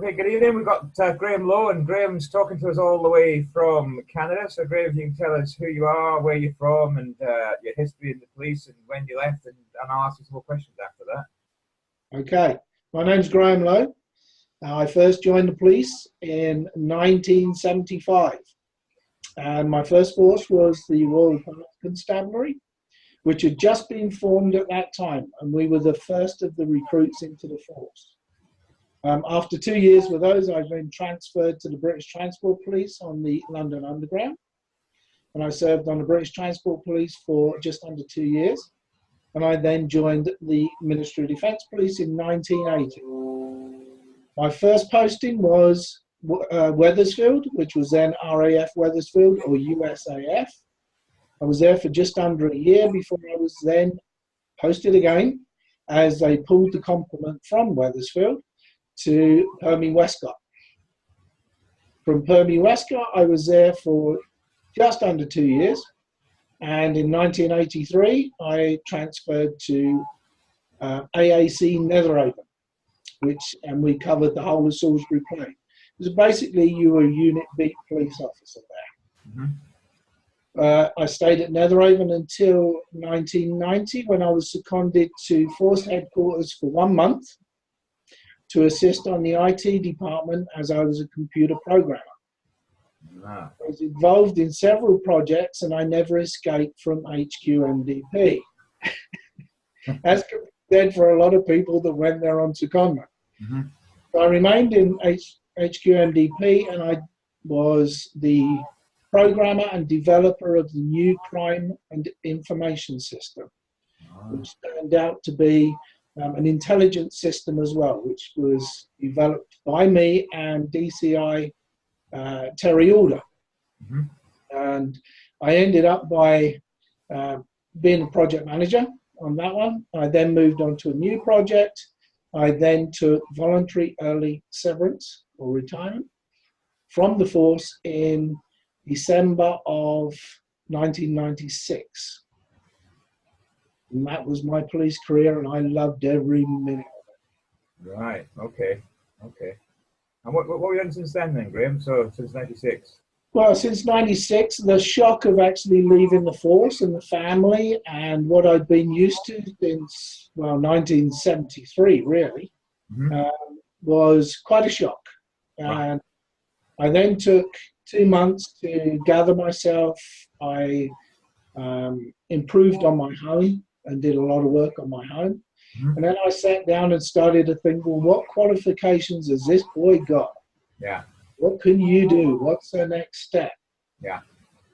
Okay, good evening. We've got Graham Lowe, and Graham's talking to us all the way from Canada. So, Graham, you can tell us who you are, where you're from, and your history in the police, and when you left, and I'll ask you some more questions after that. Okay, my name's Graham Lowe. I first joined the police in 1975, and my first force was the Royal Park Constabulary, which had just been formed at that time, and we were the first of the recruits into the force. After 2 years with those, I then transferred to the British Transport Police on the London Underground, and I served on the British Transport Police for just under 2 years, and I then joined the Ministry of Defence Police in 1980. My first posting was Wethersfield, which was then RAF Wethersfield or USAF. I was there for just under a year before I was then posted again as they pulled the complement from Wethersfield to Permy Westcott. From Permy Westcott, I was there for just under 2 years, and in 1983, I transferred to AAC Netheravon, and we covered the whole of Salisbury Plain. It was basically you were a unit beat police officer there. I stayed at Netheravon until 1990, when I was seconded to Force Headquarters for 1 month to assist on the IT department as I was a computer programmer. Wow. I was involved in several projects, and I never escaped from HQMDP. As compared for a lot of people that went there on secondment. So I remained in HQMDP, and I was the programmer and developer of the new crime and information system, which turned out to be an intelligence system as well, which was developed by me and DCI Terry Alder. And I ended up by being a project manager on that one. I then moved on to a new project. I then took voluntary early severance or retirement from the force in December of 1996. And that was my police career, and I loved every minute of it. Right, okay. And what have you done since then, Graham? So, since 96? Well, since 96, the shock of actually leaving the force and the family and what I'd been used to since, well, 1973, really, was quite a shock. And I then took 2 months to gather myself. I improved on my home and did a lot of work on my home. And then I sat down and started to think, well, what qualifications has this boy got? Yeah. What can you do? What's the next step? Yeah.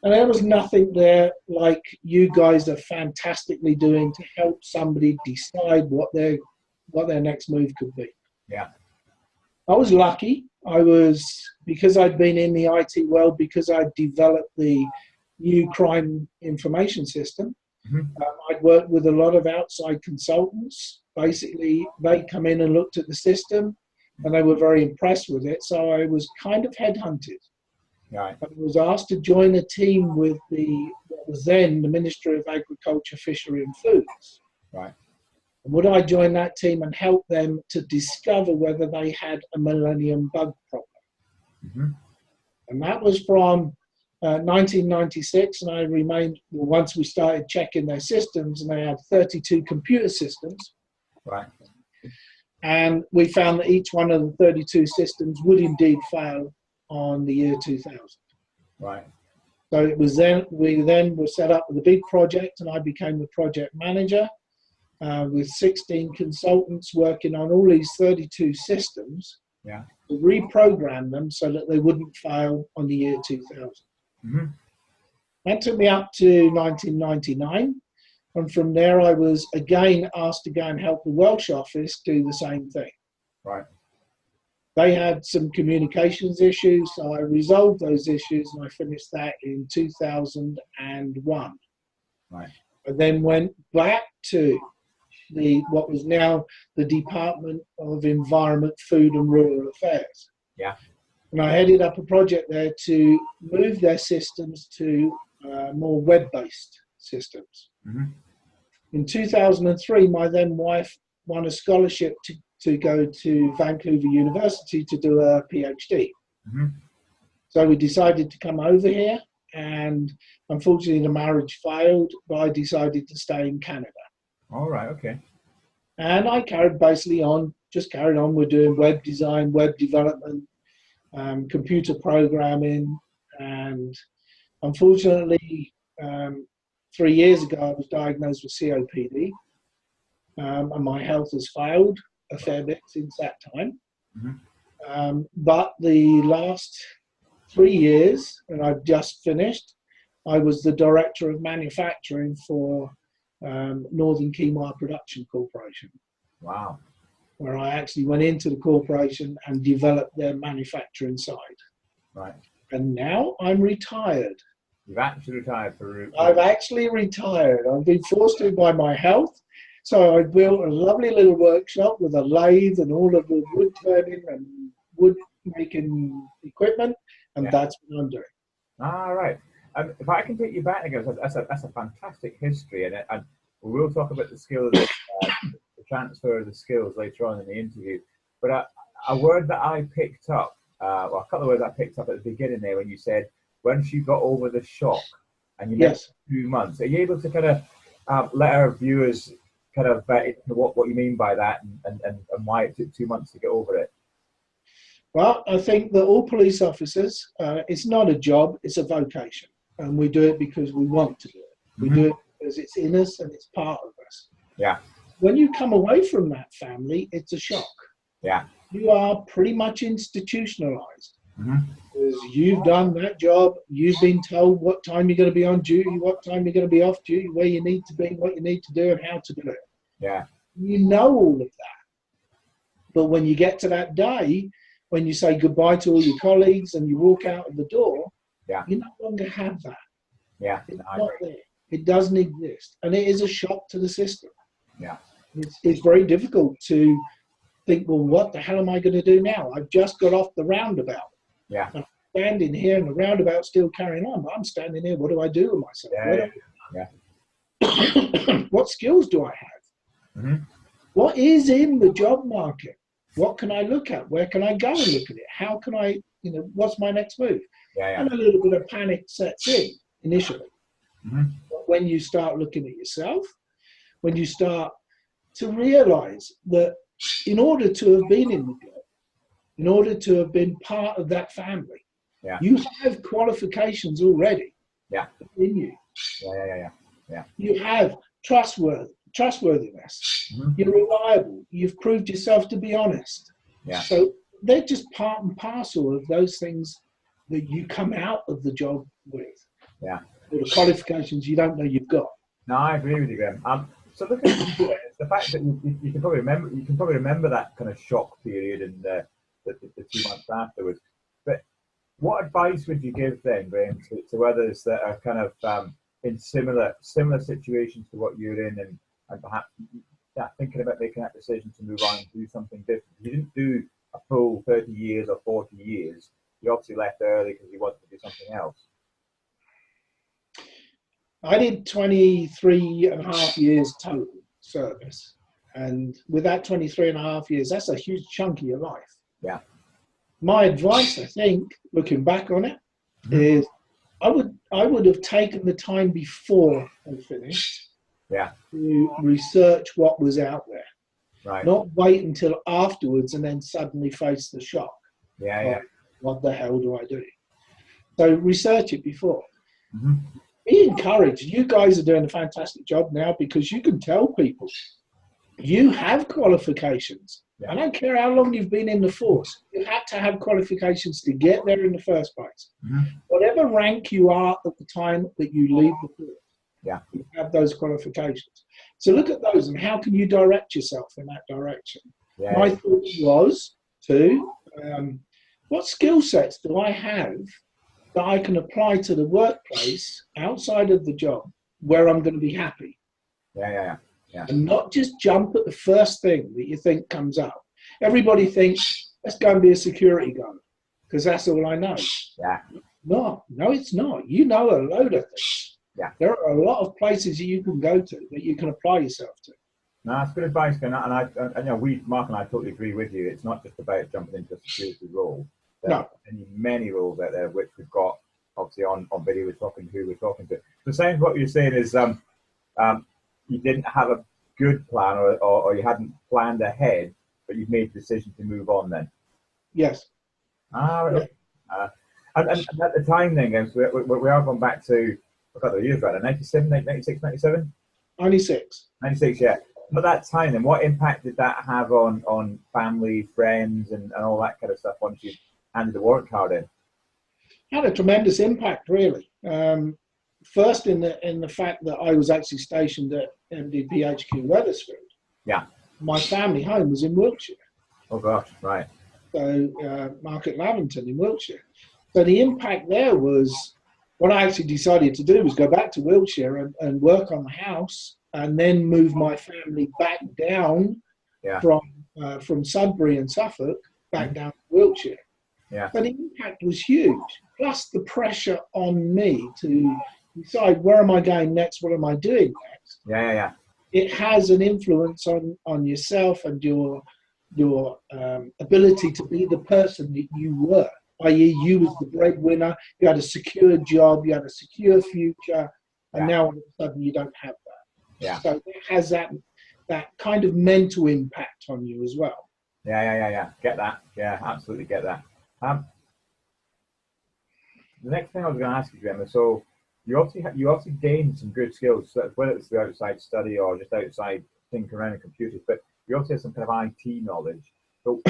And there was nothing there like you guys are fantastically doing to help somebody decide what their next move could be. Yeah. I was lucky. Because I'd been in the IT world, because I'd developed the new crime information system, I'd worked with a lot of outside consultants. Basically, they come in and looked at the system, and they were very impressed with it. So I was kind of headhunted. Right. I was asked to join a team with what was then the Ministry of Agriculture, Fishery and Foods. Right. And would I join that team and help them to discover whether they had a millennium bug problem? And that was from 1996, and I remained, once we started checking their systems, and they had 32 computer systems. Right. And we found that each one of the 32 systems would indeed fail on the year 2000. Right. So it was then, we then were set up with a big project, and I became the project manager with 16 consultants working on all these 32 systems. Yeah. To reprogram them so that they wouldn't fail on the year 2000. That took me up to 1999, and from there I was again asked to go and help the Welsh office do the same thing. Right. They had some communications issues, so I resolved those issues, and I finished that in 2001. Right. I then went back to what was now the Department of Environment, Food and Rural Affairs. Yeah. And I headed up a project there to move their systems to more web-based systems. In 2003, my then wife won a scholarship to to go to Vancouver University to do a PhD. Hmm. So we decided to come over here, and unfortunately the marriage failed, but I decided to stay in Canada. All right. Okay. And I carried on. We're doing web design, web development, computer programming, and unfortunately, 3 years ago, I was diagnosed with COPD, and my health has failed a fair bit since that time. Hmm. But the last 3 years, and I've just finished, I was the director of manufacturing for Northern Quinoa Production Corporation, Wow. where I actually went into the corporation and developed their manufacturing side. Right. And now I'm retired. You've actually retired I've actually retired. I've been forced to by my health. So I built a lovely little workshop with a lathe and all of the wood turning and wood making equipment, and Yeah. that's what I'm doing. All right. If I can take you back again, that's a fantastic history, and we will talk about the skills, the transfer of the skills later on in the interview. But a word that I picked up, well, a couple of words I picked up at the beginning there when you said once you got over the shock, and you Yes. mentioned 2 months. Are you able to kind of let our viewers kind of what you mean by that, and why it took 2 months to get over it? Well, I think that all police officers, it's not a job, it's a vocation. And we do it because we want to do it. We do it because it's in us and it's part of us. Yeah. When you come away from that family, it's a shock. Yeah. You are pretty much institutionalized. Hmm. Because you've done that job, you've been told what time you're going to be on duty, what time you're going to be off duty, where you need to be, what you need to do, and how to do it. Yeah. You know all of that. But when you get to that day, when you say goodbye to all your colleagues and you walk out of the door, Yeah. you no longer have that. Yeah. It's No, I not agree. there. It doesn't exist. And it is a shock to the system. Yeah. It's very difficult to think, well, what the hell am I going to do now? I've just got off the roundabout. Yeah. I'm standing here and the roundabout's still carrying on, but I'm standing here. What do I do with myself? Yeah. What skills do I have? Hmm. What is in the job market? What can I look at? Where can I go and look at it? How can I, what's my next move? Yeah. And a little bit of panic sets in initially. Hmm. But when you start looking at yourself, when you start to realize that in order to have been in the job, in order to have been part of that family, Yeah. you have qualifications already Yeah. in you. Yeah. You have trustworthiness. Hmm. You're reliable. You've proved yourself to be honest. Yeah. So they're just part and parcel of those things that you come out of the job with. Yeah. Or the qualifications you don't know you've got. No, I agree with you, Graham. So look at it's the fact that you can probably remember that kind of shock period and the 2 months afterwards. But what advice would you give then, Graham, to others that are kind of in similar situations to what you're in, and perhaps thinking about making that decision to move on and do something different? You didn't do a full 30 years or 40 years. You obviously left early because you wanted to do something else. I did 23 and a half years total service. And with that 23 and a half years, that's a huge chunk of your life. Yeah. My advice, I think, looking back on it, is I would have taken the time before I finished to research what was out there. Right. Not wait until afterwards and then suddenly face the shock. Yeah. What the hell do I do? So research it before. Mm-hmm. Be encouraged. You guys are doing a fantastic job now because you can tell people you have qualifications. Yeah. I don't care how long you've been in the force. You had to have qualifications to get there in the first place. Mm-hmm. Whatever rank you are at the time that you leave the force, you have those qualifications. So look at those and how can you direct yourself in that direction? Yeah. My thought was what skill sets do I have that I can apply to the workplace outside of the job where I'm going to be happy? Yeah. And not just jump at the first thing that you think comes up. Everybody thinks, let's go and be a security guard because that's all I know. Yeah. No, it's not. You know a load of things. Yeah. There are a lot of places you can go to that you can apply yourself to. No, that's good advice, Ken. And Mark and I totally agree with you. It's not just about jumping into a security role. There No. are many roles out there which we've got obviously on video. We're talking to who we're talking to. So, sounds what you're saying is you didn't have a good plan, or you hadn't planned ahead, but you've made the decision to move on then. Yes. Right. Yeah. And at the time then, guys, we are going back to, I got the years right, 97, 96, 97? 96. 96, yeah. But that time then, what impact did that have on family, friends, and all that kind of stuff once you handed the warrant card in? Had a tremendous impact, really. First, in the fact that I was actually stationed at MDP HQ Wethersfield. Yeah. My family home was in Wiltshire. Oh gosh, right. So Market Lavington in Wiltshire. So the impact there was, what I actually decided to do was go back to Wiltshire and work on the house, and then move my family back down from Sudbury and Suffolk back down to Wiltshire. Yeah. So the impact was huge. Plus the pressure on me to decide, where am I going next? What am I doing next? Yeah. It has an influence on yourself and your ability to be the person that you were, i.e. you was the breadwinner, you had a secure job, you had a secure future, and now all of a sudden you don't have that. Yeah. So it has that kind of mental impact on you as well. Yeah. Get that. Yeah, absolutely get that. The next thing I was going to ask you, Gemma, so you obviously gained some good skills, so whether it's the outside study or just outside thinking around the computers, but you also have some kind of IT knowledge. So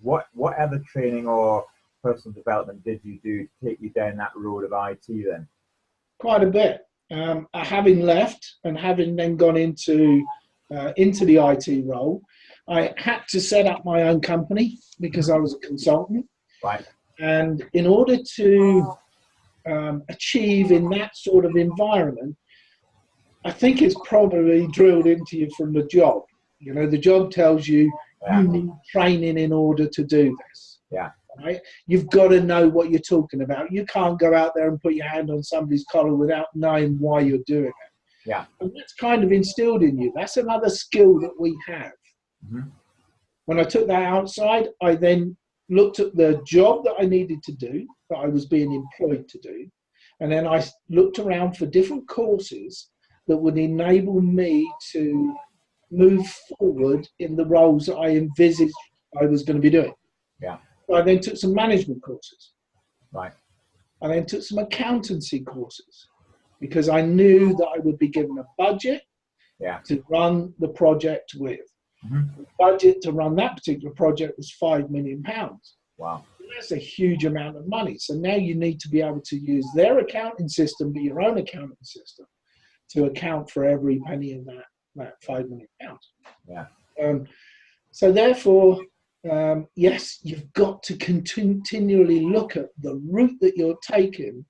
what other training or personal development did you do to take you down that road of IT then? Quite a bit. Having left and having then gone into the IT role, I had to set up my own company because I was a consultant. Right. And in order to achieve in that sort of environment, I think it's probably drilled into you from the job. You know, the job tells you you need training in order to do this. Yeah. Right? You've got to know what you're talking about. You can't go out there and put your hand on somebody's collar without knowing why you're doing it. Yeah. And that's kind of instilled in you. That's another skill that we have. Mm-hmm. When I took that outside, I then looked at the job that I needed to do, that I was being employed to do, and then I looked around for different courses that would enable me to move forward in the roles that I envisaged I was going to be doing. Yeah. So I then took some management courses. Right. I then took some accountancy courses because I knew that I would be given a budget to run the project with. Mm-hmm. The budget to run that particular project was £5 million. Wow. That's a huge amount of money. So now you need to be able to use their accounting system, but your own accounting system, to account for every penny of that £5 million. Yeah. So therefore, yes, you've got to continually look at the route that you're taking,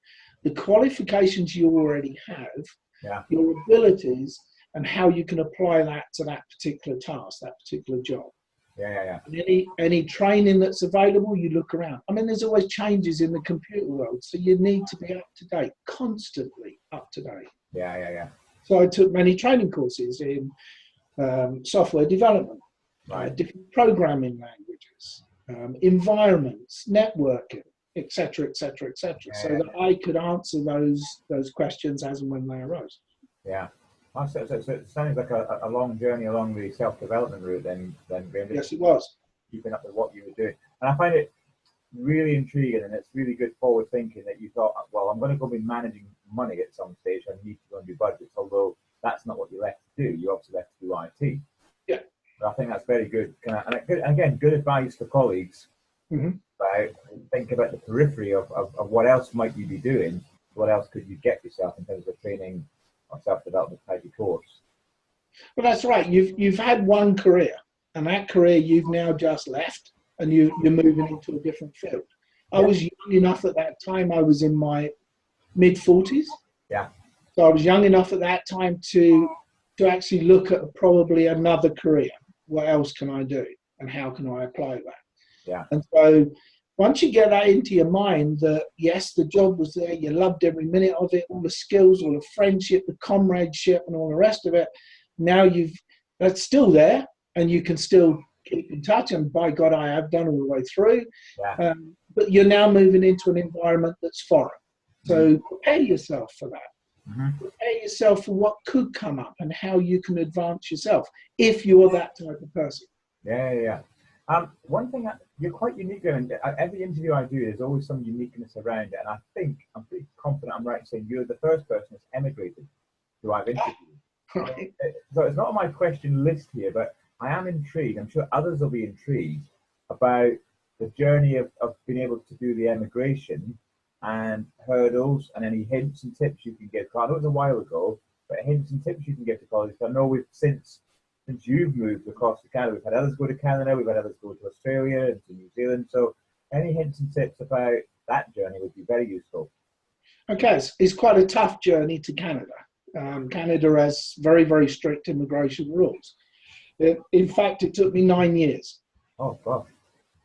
the qualifications you already have, your abilities, and how you can apply that to that particular task, that particular job. Yeah. And any training that's available, you look around. I mean, there's always changes in the computer world, so you need to be up to date, constantly up to date. Yeah. So I took many training courses in software development, different programming languages, environments, networking, etc., so that I could answer those questions as and when they arose. Yeah. So it sounds like a long journey along the self-development route then Yes, it was. Keeping up with what you were doing. And I find it really intriguing, and it's really good forward thinking that you thought, well, I'm going to go be managing money at some stage. I need to go and do budgets, although that's not what you left to do. You obviously left to do IT. Yeah. But I think that's very good. And again, good advice for colleagues. Mm-hmm. Right? Think about the periphery of what else might you be doing. What else could you get yourself in terms of training or self-development type of course? Well, that's right. You've had one career, and that career you've now just left, and you're moving into a different field. I was young enough at that time. I was in my mid-40s. Yeah. So I was young enough at that time to actually look at probably another career. What else can I do, and how can I apply that? Yeah. And so once you get that into your mind, that yes, the job was there, you loved every minute of it, all the skills, all the friendship, the comradeship, and all the rest of it. Now you've that's still there, and you can still keep in touch. And by God, I have done all the way through. Yeah. But you're now moving into an environment that's foreign. So prepare yourself for that. Prepare yourself for what could come up and how you can advance yourself if you're that type of person. Yeah. One thing you're quite unique, and every interview I do, there's always some uniqueness around it. And I think I'm pretty confident I'm right in saying you're the first person that's emigrated who I've interviewed. Right. So it's not on my question list here, but I am intrigued. I'm sure others will be intrigued about the journey of being able to do the emigration and hurdles and any hints and tips you can give. I know it was a while ago, but hints and tips you can give to colleagues. I know we've since you've moved across to Canada, we've had others go to Canada, we've had others go to Australia and to New Zealand. So any hints and tips about that journey would be very useful. Okay, it's quite a tough journey to Canada. Canada has very, very strict immigration rules. In fact, it took me 9 years. Oh, gosh.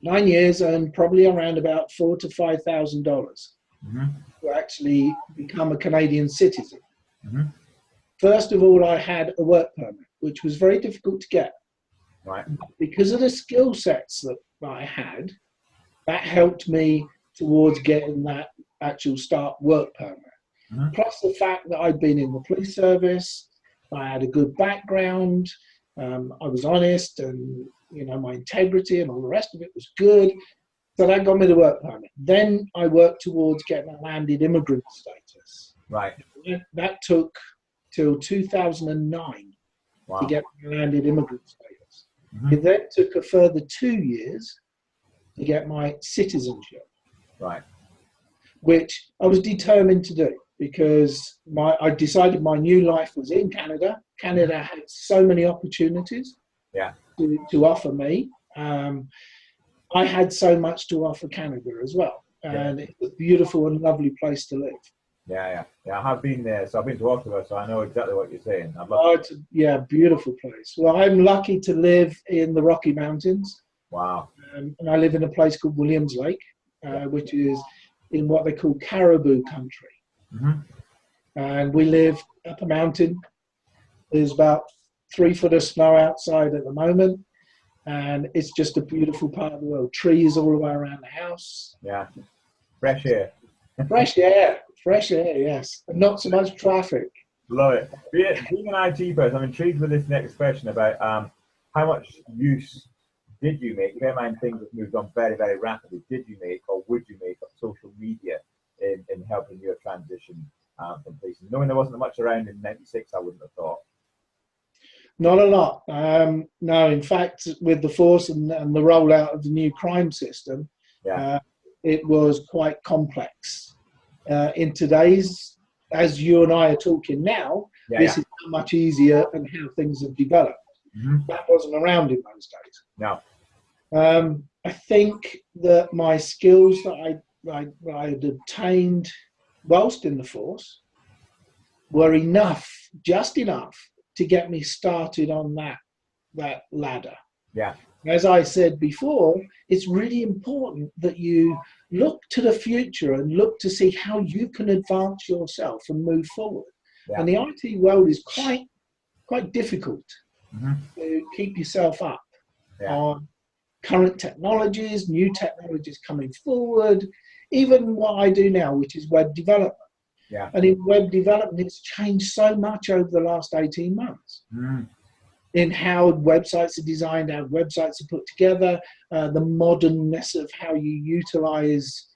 9 years and probably around about $4,000 to $5,000 to actually become a Canadian citizen. First of all, I had a work permit, which was very difficult to get. Right. Because of the skill sets that I had, that helped me towards getting that actual start work permit. Plus the fact that I'd been in the police service, I had a good background, I was honest, and my integrity and all the rest of it was good. So that got me the work permit. Then I worked towards getting a landed immigrant status. Right. That took till 2009 to get my landed immigrant status. It then took a further 2 years to get my citizenship. Right. Which I was determined to do because I decided my new life was in Canada. Canada had so many opportunities to offer me. I had so much to offer Canada as well. And it's a beautiful and lovely place to live. Yeah. I have been there. So I've been to Ottawa, so I know exactly what you're saying. It's a beautiful place. Well, I'm lucky to live in the Rocky Mountains. Wow. And I live in a place called Williams Lake, which is in what they call caribou country. And we live up a mountain. There's about 3 foot of snow outside at the moment. And it's just a beautiful part of the world. Trees all the way around the house. Yeah. Fresh air. Fresh air, yes. And not so much traffic. Love it. Being an IT person, I'm intrigued with this next question about how much use did you make? Bear in mind things have moved on very, very rapidly. Did you make or would you make of social media in helping your transition from policing? Knowing there wasn't much around in '96, I wouldn't have thought. Not a lot. No, in fact, with the force and the rollout of the new crime system, it was quite complex. In today's, as you and I are talking now, this is how much easier and how things have developed. That wasn't around in those days. No. I think that my skills that I had obtained whilst in the force were enough, just enough, to get me started on that ladder. Yeah. As I said before, it's really important that you look to the future and look to see how you can advance yourself and move forward. Yeah. And the IT world is quite difficult to keep yourself up on current technologies, new technologies coming forward, even what I do now, which is web development. Yeah. And in web development, it's changed so much over the last 18 months in how websites are designed, how websites are put together, the modernness of how you utilize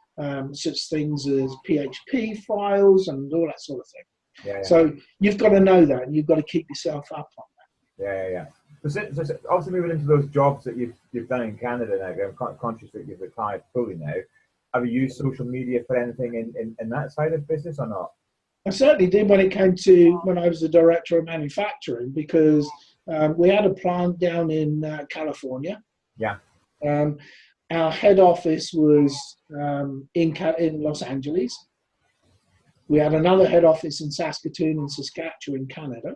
such things as PHP files and all that sort of thing. Yeah. So you've got to know that, and you've got to keep yourself up on that. Yeah. So obviously moving into those jobs that you've done in Canada now, I'm conscious that you've retired fully now. Have you used social media for anything in that side of business or not? I certainly did when I was the director of manufacturing, because we had a plant down in California. Yeah. Our head office was in Los Angeles. We had another head office in Saskatoon and Saskatchewan, Canada.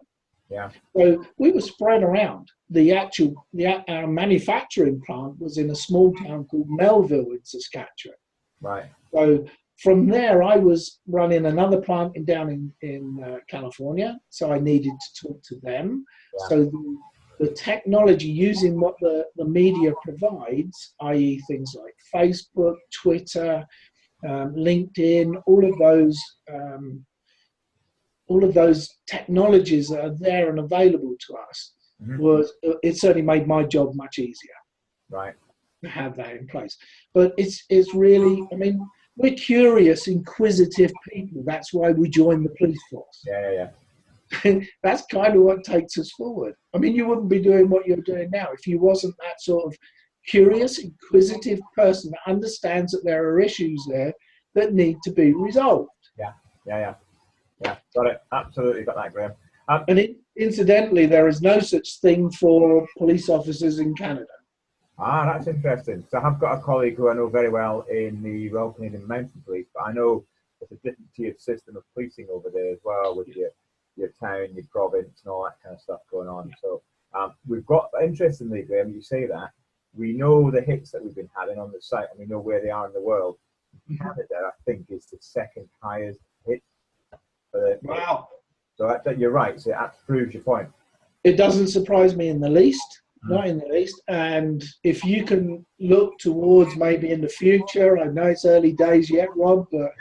Yeah. So we were spread around. Our manufacturing plant was in a small town called Melville in Saskatchewan. Right. So from there, I was running another plant down in California. So I needed to talk to them. Yeah. So the technology, using what the media provides, i.e. things like Facebook, Twitter, LinkedIn, all of those technologies that are there and available to us, it certainly made my job much easier. Right. To have that in place. But it's really, I mean, we're curious, inquisitive people. That's why we join the police force. Yeah. That's kind of what takes us forward. I mean, you wouldn't be doing what you're doing now if you wasn't that sort of curious, inquisitive person that understands that there are issues there that need to be resolved. Yeah. Got it. Absolutely got that, Graham. And incidentally, there is no such thing for police officers in Canada. That's interesting. So I've got a colleague who I know very well in the Royal Canadian Mounted Police, but I know there's a different tiered system of policing over there as well, with your town, your province, and all that kind of stuff going on. So we've got, interestingly, Graham, you say that, we know the hits that we've been having on the site, and we know where they are in the world. Canada, I think, is the second highest hit. Wow. So you're right. So that proves your point. It doesn't surprise me in the least. Not in the least. And if you can look towards maybe in the future, I know it's early days yet, Rob, but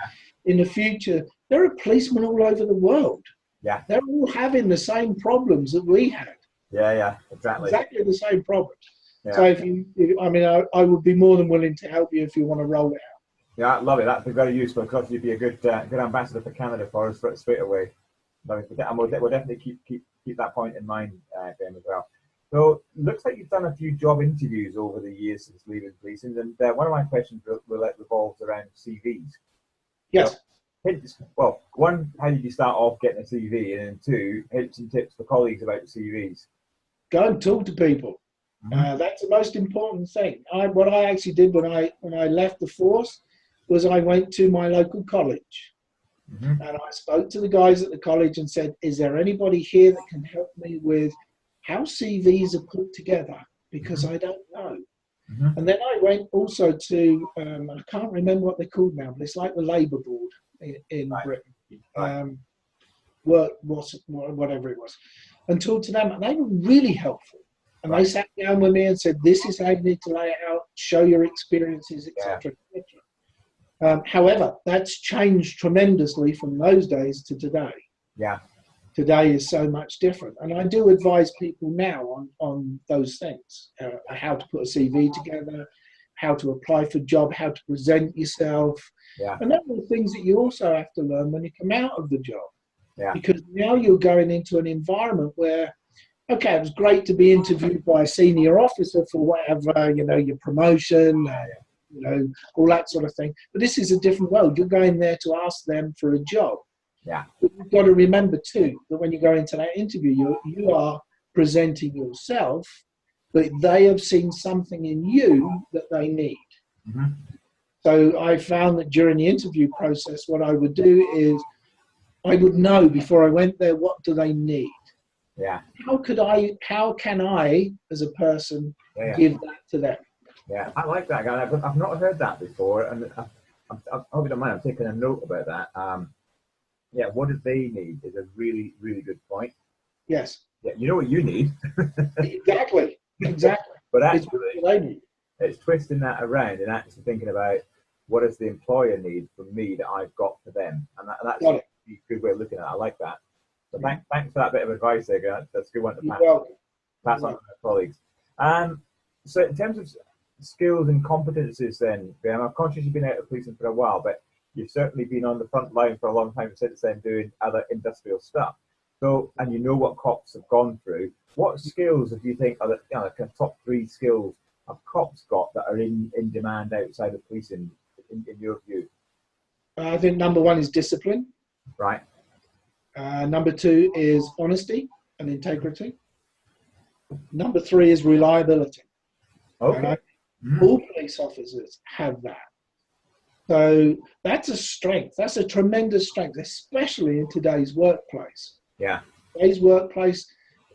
in the future, there are policemen all over the world. Yeah. They're all having the same problems that we had. Yeah, exactly. Exactly the same problems. Yeah. So I would be more than willing to help you if you want to roll it out. Yeah, I love it. That'd be very useful, because you'd be a good ambassador for Canada for us straight away. And we'll definitely keep that point in mind, Graham, as well. So, looks like you've done a few job interviews over the years since leaving policing, and one of my questions revolves around CVs. Yes. So, well, one, how did you start off getting a CV, and then two, hints and tips for colleagues about CVs. Go and talk to people. That's the most important thing. What I actually did when I left the force was I went to my local college, and I spoke to the guys at the college and said, "Is there anybody here that can help me with how CVs are put together, because I don't know." And then I went also to, I can't remember what they're called now, but it's like the Labour Board in Britain, whatever it was, and talked to them, and they were really helpful. And they sat down with me and said, "This is how you need to lay it out, show your experiences, etc., etc." However, that's changed tremendously from those days to today. Yeah. Today is so much different, and I do advise people now on those things, how to put a CV together, how to apply for a job, how to present yourself, and those are the things that you also have to learn when you come out of the job, because now you're going into an environment where, okay, it was great to be interviewed by a senior officer for whatever, your promotion, all that sort of thing, but this is a different world. You're going there to ask them for a job. Yeah. But you've got to remember too that when you go into that interview, you are presenting yourself, but they have seen something in you that they need. So I found that during the interview process, what I would do is I would know before I went there, what do they need? Yeah. How can I, as a person, give that to them? Yeah, I like that, guy. I've not heard that before, and I hope you don't mind. I'm taking a note about that. What do they need is a really, really good point. Yes. Yeah, you know what you need. Exactly. But actually, it's twisting that around and actually thinking about what does the employer need from me that I've got for them, and that's a good way of looking at it. I like that. So thanks for that bit of advice there, guys. That's a good one to pass on to my colleagues. So in terms of skills and competencies, then, Graham, I'm conscious you've been out of policing for a while, but you've certainly been on the front line for a long time since then, doing other industrial stuff. So, and you know what cops have gone through. What skills do you think are the kind of top 3 skills have cops got that are in demand outside of policing, in your view? I think number 1 is discipline. Right. Number 2 is honesty and integrity. Number 3 is reliability. Okay. All police officers have that. So that's a strength. That's a tremendous strength, especially in today's workplace. Yeah. Today's workplace,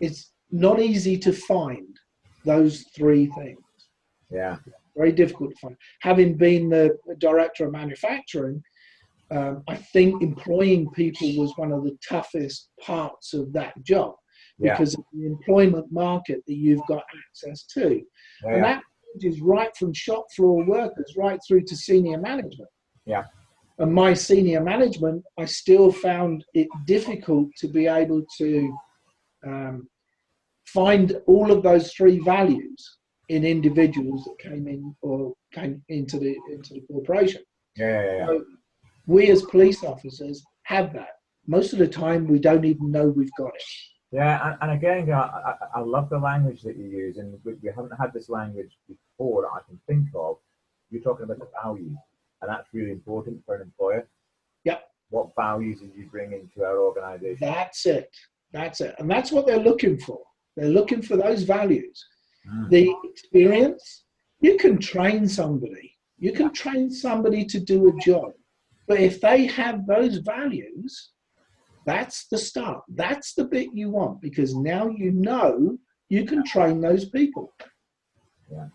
it's not easy to find those 3 things. Yeah. Very difficult to find. Having been the director of manufacturing, I think employing people was one of the toughest parts of that job, because of the employment market that you've got access to. And that is right from shop floor workers right through to senior management. Yeah. And my senior management, I still found it difficult to be able to find all of those three values in individuals that came into the corporation. So we as police officers have that. Most of the time, we don't even know we've got it. Yeah, and again, I love the language that you use, and we haven't had this language before that I can think of. You're talking about the values, and that's really important for an employer. Yep. What values did you bring into our organisation? That's it. And that's what they're looking for. They're looking for those values. The experience, you can train somebody. You can train somebody to do a job. But if they have those values, that's the start. That's the bit you want, because now you know you can train those people. Yeah.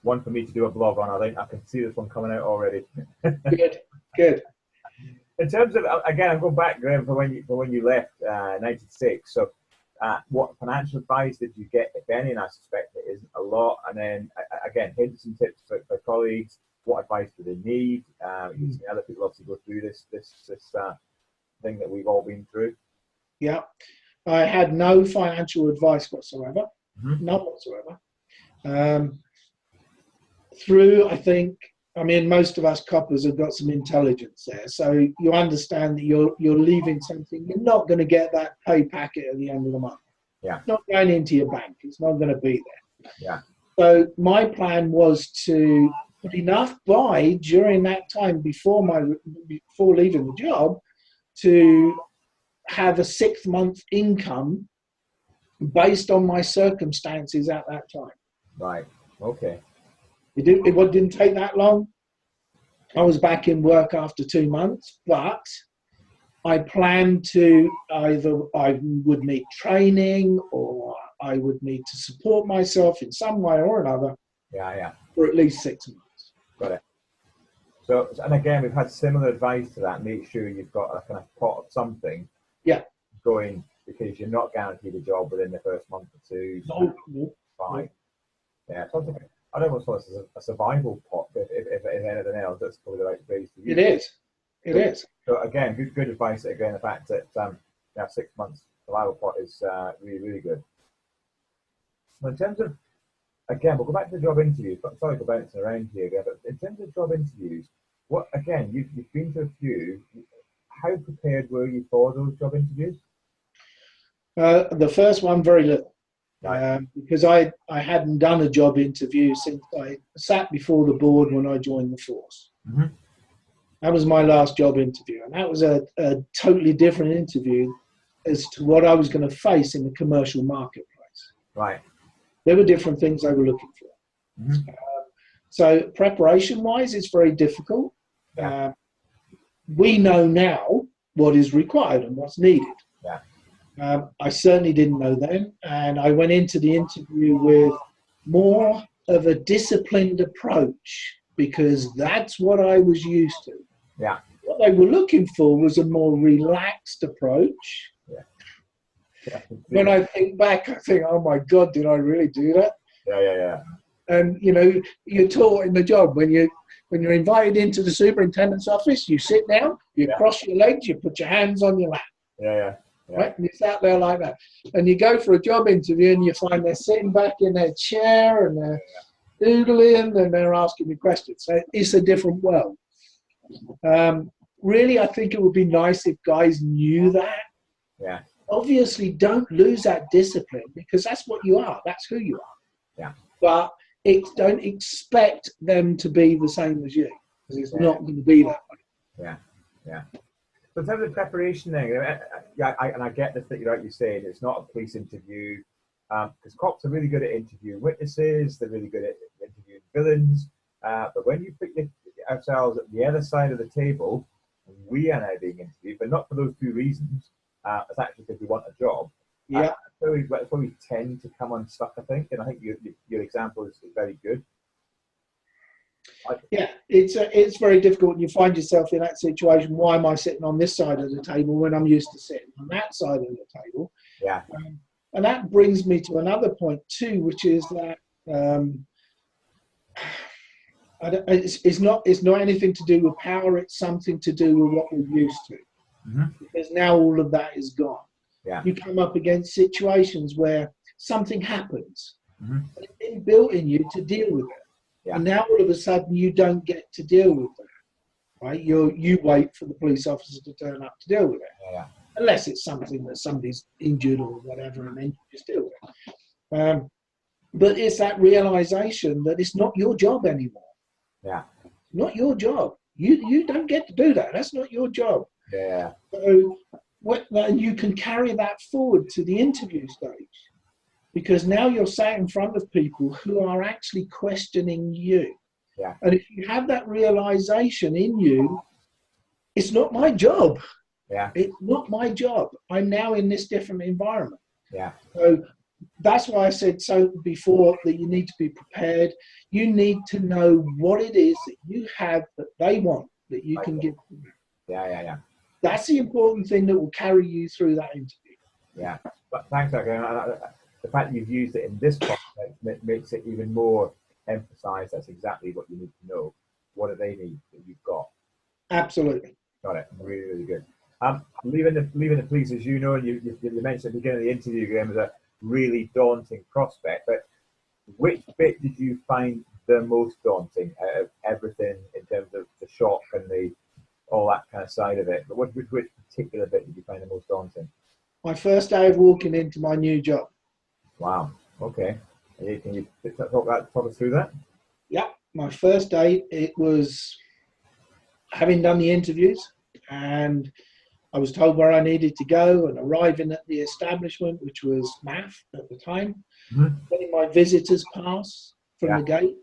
One for me to do a blog on. I think I can see this one coming out already. Good. In terms of, again, I'm going back, Graham, for when you left, 96. So what financial advice did you get, if any? And I suspect it isn't a lot. And then, again, hints and tips for colleagues. What advice do they need? You've seen other people obviously go through this thing that we've all been through. Yeah. I had no financial advice whatsoever. None whatsoever. Most of us coppers have got some intelligence there. So you understand that you're leaving something. You're not going to get that pay packet at the end of the month. Yeah. It's not going into your bank. It's not going to be there. Yeah. So my plan was to put enough by during that time before leaving the job to have a 6-month income based on my circumstances at that time. Right. Okay. It didn't take that long. I was back in work after 2 months, but I planned to either I would need training or I would need to support myself in some way or another. Yeah. For at least 6 months. Got it. So, and again, we've had similar advice to that. Make sure you've got a kind of pot of something going, because you're not guaranteed a job within the first month or two. So fine. Yeah, something. I don't want to say it's a survival pot. If anything else, that's probably the right phrase to use. It is. So again, good advice. Again, the fact that 6 months survival pot is really, really good. Well, in terms of, again, we'll go back to the job interviews. But sorry for bouncing around here again. But in terms of job interviews, you've been to a few. How prepared were you for those job interviews? The first one, very little. Right. Because I hadn't done a job interview since I sat before the board when I joined the force. That was my last job interview, and that was a totally different interview as to what I was going to face in the commercial marketplace. Right. There were different things they were looking for. So preparation-wise, it's very difficult. Yeah. We know now what is required and what's needed. Yeah. I certainly didn't know then, and I went into the interview with more of a disciplined approach because that's what I was used to. Yeah. What they were looking for was a more relaxed approach. Yeah. When I think back, I think, oh my God, did I really do that? Yeah. And you're taught in the job when you're invited into the superintendent's office, you sit down, you cross your legs, you put your hands on your lap. Yeah. Right? And you sat there like that. And you go for a job interview and you find they're sitting back in their chair and they're doodling and they're asking you questions. So it's a different world. Really, I think it would be nice if guys knew that. Yeah. Obviously, don't lose that discipline because that's what you are. That's who you are. Yeah. But don't expect them to be the same as you because it's not going to be that way. Yeah. So in terms of preparation then, I get this that you're saying it's not a police interview because cops are really good at interviewing witnesses, they're really good at interviewing villains, but when you put ourselves at the other side of the table, we are now being interviewed, but not for those two reasons, it's actually because we want a job. Yeah. That's where we tend to come unstuck, I think, and I think your example is very good. Yeah, it's very difficult when you find yourself in that situation. Why am I sitting on this side of the table when I'm used to sitting on that side of the table? Yeah. And that brings me to another point too, which is that it's not anything to do with power. It's something to do with what we're used to. Because now all of that is gone. Yeah. You come up against situations where something happens, and it's been built in you to deal with it. Yeah. And now all of a sudden you don't get to deal with that, right? You wait for the police officer to turn up to deal with it. Yeah. Unless it's something that somebody's injured or whatever, and then you just deal with it. But it's that realization that it's not your job anymore. Yeah. Not your job. You don't get to do that. That's not your job. Yeah. So you can carry that forward to the interview stage, because now you're sat in front of people who are actually questioning you. Yeah. And if you have that realization in you, it's not my job. Yeah. It's not my job. I'm now in this different environment. Yeah. So that's why I said so before, that you need to be prepared. You need to know what it is that you have that they want, that you can give them. Yeah. That's the important thing that will carry you through that interview. Yeah. But thanks, again. The fact that you've used it in this context makes it even more emphasized. That's exactly what you need to know. What do they need that you've got? Absolutely. Got it. Really, really good. Leaving the police, as you know, and you mentioned at the beginning of the interview, Graham, was a really daunting prospect. But which bit did you find the most daunting out of everything, in terms of the shock and all that kind of side of it? But which particular bit did you find the most daunting? My first day of walking into my new job. Wow. Okay. Can you talk us through that? Yeah. My first day, it was having done the interviews, and I was told where I needed to go, and arriving at the establishment, which was MAF at the time, getting my visitor's pass from the gate,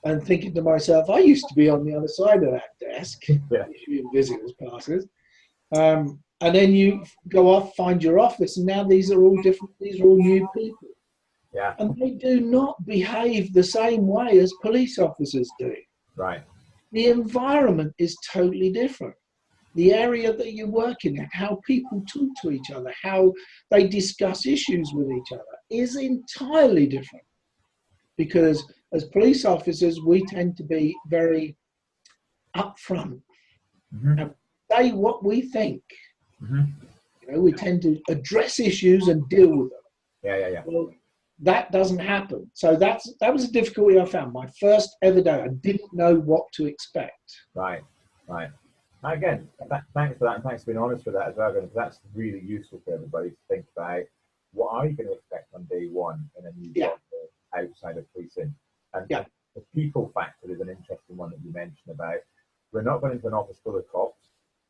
and thinking to myself, I used to be on the other side of that desk, issuing visitors' passes. And then you go off, find your office, and now these are all different. These are all new people. Yeah. And they do not behave the same way as police officers do. Right. The environment is totally different. The area that you work in, how people talk to each other, how they discuss issues with each other is entirely different. Because as police officers, we tend to be very upfront and say what we think. You know, we tend to address issues and deal with them. Yeah. Well, that doesn't happen. So that was a difficulty I found. My first ever day, I didn't know what to expect. Right. Again, thanks for that, and thanks for being honest with that as well, because that's really useful for everybody to think about. What are you going to expect on day one in a new job outside of policing? And the people factor is an interesting one that you mentioned about. We're not going into an office full of cops.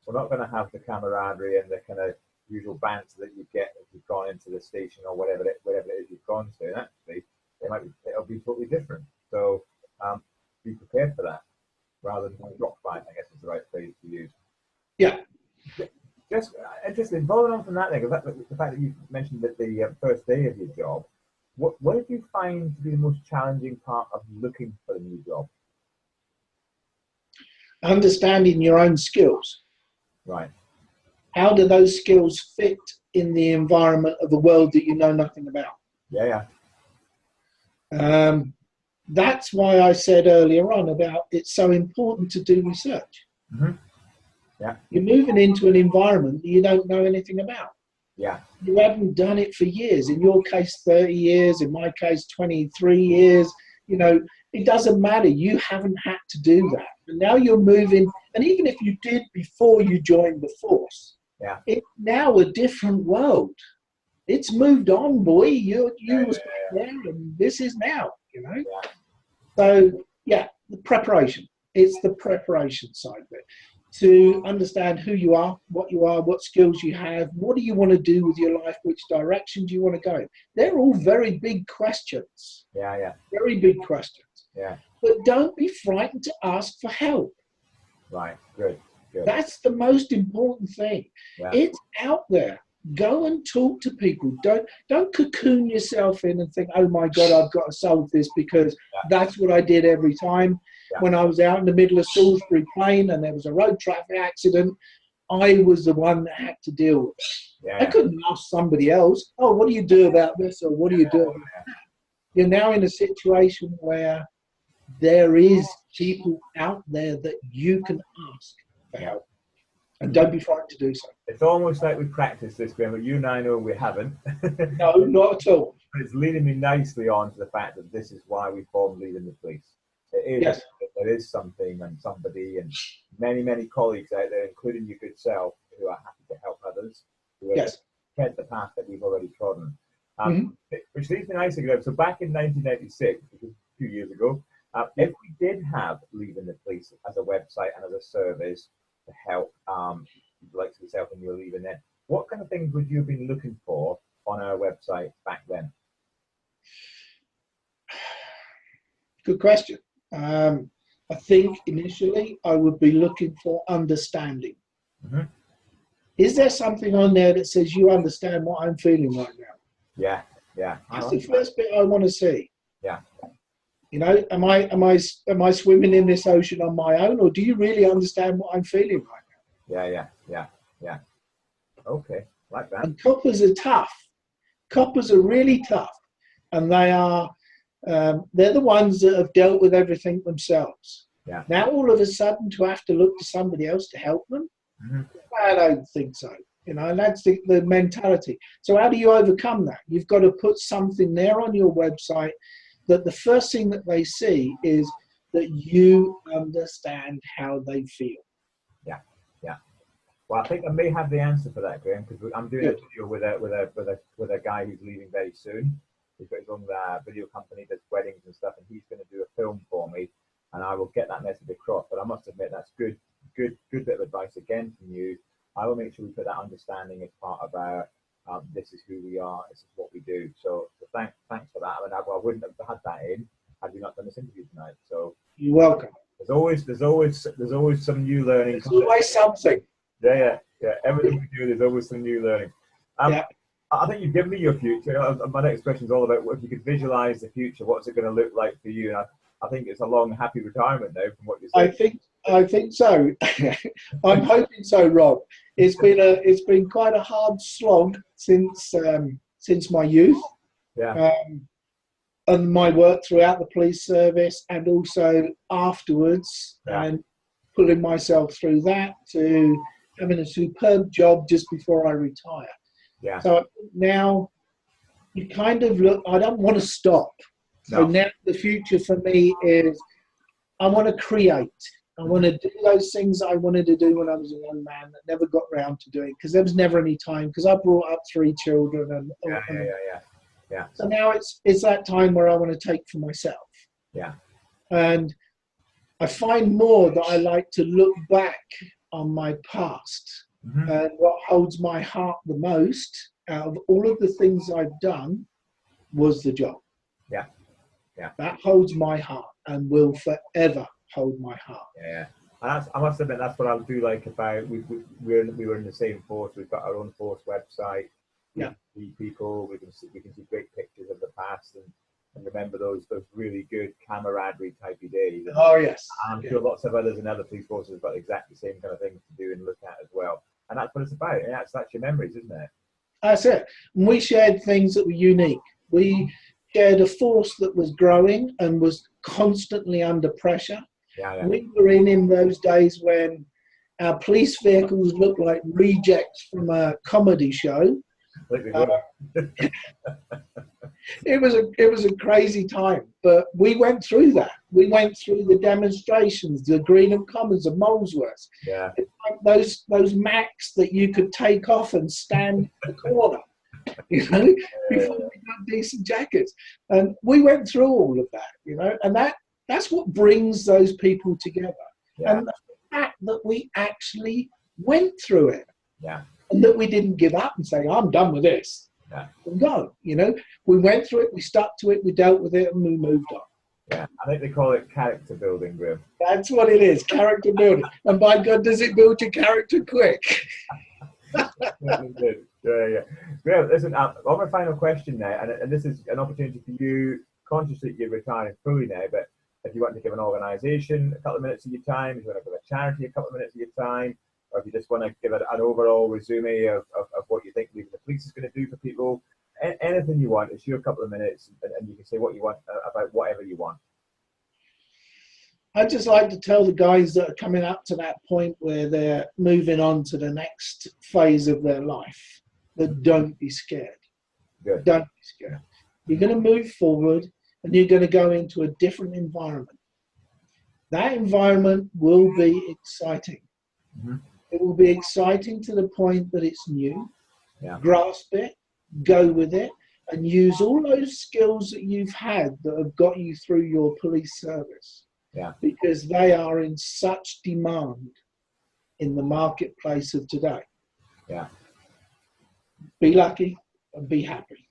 We're not going to have the camaraderie and the kind of usual banter that you get if you've gone into the station or whatever it is you've gone to. And actually, it'll be totally different. So be prepared for that, rather than rock fight, I guess is the right phrase to use. Yeah. Just interesting. Following on from that, then, the fact that you mentioned that the first day of your job, what did you find to be the most challenging part of looking for a new job? Understanding your own skills. Right. How do those skills fit in the environment of a world that you know nothing about? Yeah. That's why I said earlier on about it's so important to do research. Yeah. You're moving into an environment that you don't know anything about. Yeah. You haven't done it for years. In your case, 30 years. In my case, 23 years. You know, it doesn't matter. You haven't had to do that. And now you're moving. And even if you did before you joined the force, it's now a different world. It's moved on, boy. You was back there, and this is now, you know. So, the preparation. It's the preparation side of it. To understand who you are, what skills you have, what do you want to do with your life, which direction do you want to go in. They're all very big questions. Yeah. Very big questions. Yeah. But don't be frightened to ask for help. Right. Good. That's the most important thing. Yeah. It's out there. Go and talk to people. Don't cocoon yourself in and think, oh my God, I've got to solve this because that's what I did every time. When I was out in the middle of Salisbury Plain and there was a road traffic accident, I was the one that had to deal with it. Yeah, I couldn't ask somebody else, oh, what do you do about this, or what do you do about that? You're now in a situation where there is people out there that you can ask for help. And don't be frightened to do so. It's almost like we practiced this, Graham, but you and I know we haven't. No, not at all. But it's leading me nicely on to the fact that this is why we formed Leading the Police. It is, Yes. there is something and somebody and many, many colleagues out there, including your good self, who are happy to help others, who have tread the path that we've already trodden. Which leads me nicely, Graham. So back in 1996, which was a few years ago, if we did have Leading the Police as a website and as a service to help like yourself when you were leaving then, what kind of things would you have been looking for on our website back then? Good question. I think initially I would be looking for understanding. Is there something on there that says you understand what I'm feeling right now? Yeah, yeah. That's the first bit I want to see. Yeah. You know, am I swimming in this ocean on my own, or do you really understand what I'm feeling right now? Yeah. Okay, like that. And coppers are tough. Coppers are really tough, and they are. They're the ones that have dealt with everything themselves. Yeah. Now all of a sudden to have to look to somebody else to help them, I don't think so. You know, and that's the mentality. So how do you overcome that? You've got to put something there on your website that the first thing that they see is that you understand how they feel. Yeah. Well, I think I may have the answer for that, Graham, because I'm doing a video with a guy who's leaving very soon. He's got his own video company, does weddings and stuff, and he's going to do a film for me, and I will get that message across. But I must admit, that's good bit of advice again from you. I will make sure we put that understanding as part of our this is who we are, this is what we do. So thanks for that. I mean, I wouldn't have had that in had we not done this interview tonight. So you're welcome. There's always some new learning. There's always something. Yeah. Everything we do, there's always some new learning. I think you've given me your future. My next question is all about if you could visualize the future, what's it going to look like for you? And I think it's a long, happy retirement now from what you're saying. I think so. I'm hoping so, Rob. It's been quite a hard slog since my youth. Yeah. And my work throughout the police service and also afterwards, and pulling myself through that to having a superb job just before I retire. Yeah. So now you kind of look, I don't want to stop. So now the future for me is I want to create. I want to do those things I wanted to do when I was a young man that never got round to doing because there was never any time because I brought up 3 children. Yeah. So now it's that time where I want to take for myself. Yeah. And I find more that I like to look back on my past. And what holds my heart the most out of all of the things I've done was the job. Yeah. That holds my heart and will forever hold my heart. Yeah. And I must admit, that's what I do like about we were in the same force. We've got our own force website. Yeah. We see people. We can see great pictures of the past and remember those really good camaraderie type of days. And Yes. I'm sure lots of others in other police forces have got exactly the same kind of things to do and look at as well. And that's what it's about. And that's your memories, isn't it? That's it. And we shared things that were unique. We shared a force that was growing and was constantly under pressure. Yeah. We were in those days when our police vehicles looked like rejects from a comedy show. It was a crazy time, but we went through that. We went through the demonstrations, the Greenham Commons, the Molesworth. Yeah. It's like those Macs that you could take off and stand in the corner, before we got decent jackets. And we went through all of that, and that's what brings those people together. Yeah. And the fact that we actually went through it. Yeah. And that we didn't give up and say, I'm done with this. Yeah. No, we went through it, we stuck to it, we dealt with it, and we moved on. Yeah, I think they call it character building, Grim. That's what it is, character building. And by God, does it build your character quick? Yeah. Grim, listen, on my final question now, and this is an opportunity for you, conscious that you're retiring fully now, but if you want to give an organisation a couple of minutes of your time, if you want to give a charity a couple of minutes of your time, or if you just want to give an overall resume of what you think leaving the police is going to do for people, anything you want. It's your couple of minutes, and you can say what you want about whatever you want. I'd just like to tell the guys that are coming up to that point where they're moving on to the next phase of their life that don't be scared. Good. Don't be scared. You're going to move forward and you're going to go into a different environment. That environment will be exciting. Mm-hmm. It will be exciting to the point that it's new. Yeah. Grasp it, go with it, and use all those skills that you've had that have got you through your police service. Yeah. Because they are in such demand in the marketplace of today. Yeah. Be lucky and be happy.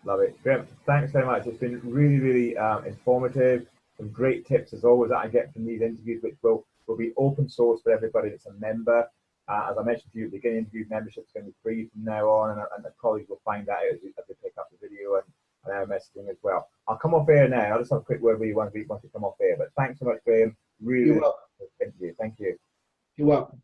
Love it. Graham, thanks very much. It's been really, really informative. Some great tips as always that I get from these interviews, which will be open source for everybody that's a member. As I mentioned to you at the beginning, interview membership is going to be free from now on, and the colleagues will find that out as they pick up the video and our messaging as well. I'll come off air now. I'll just have a quick word with you once we come off air. But thanks so much, Graham. Really, You're welcome. interview. Thank you. You're welcome.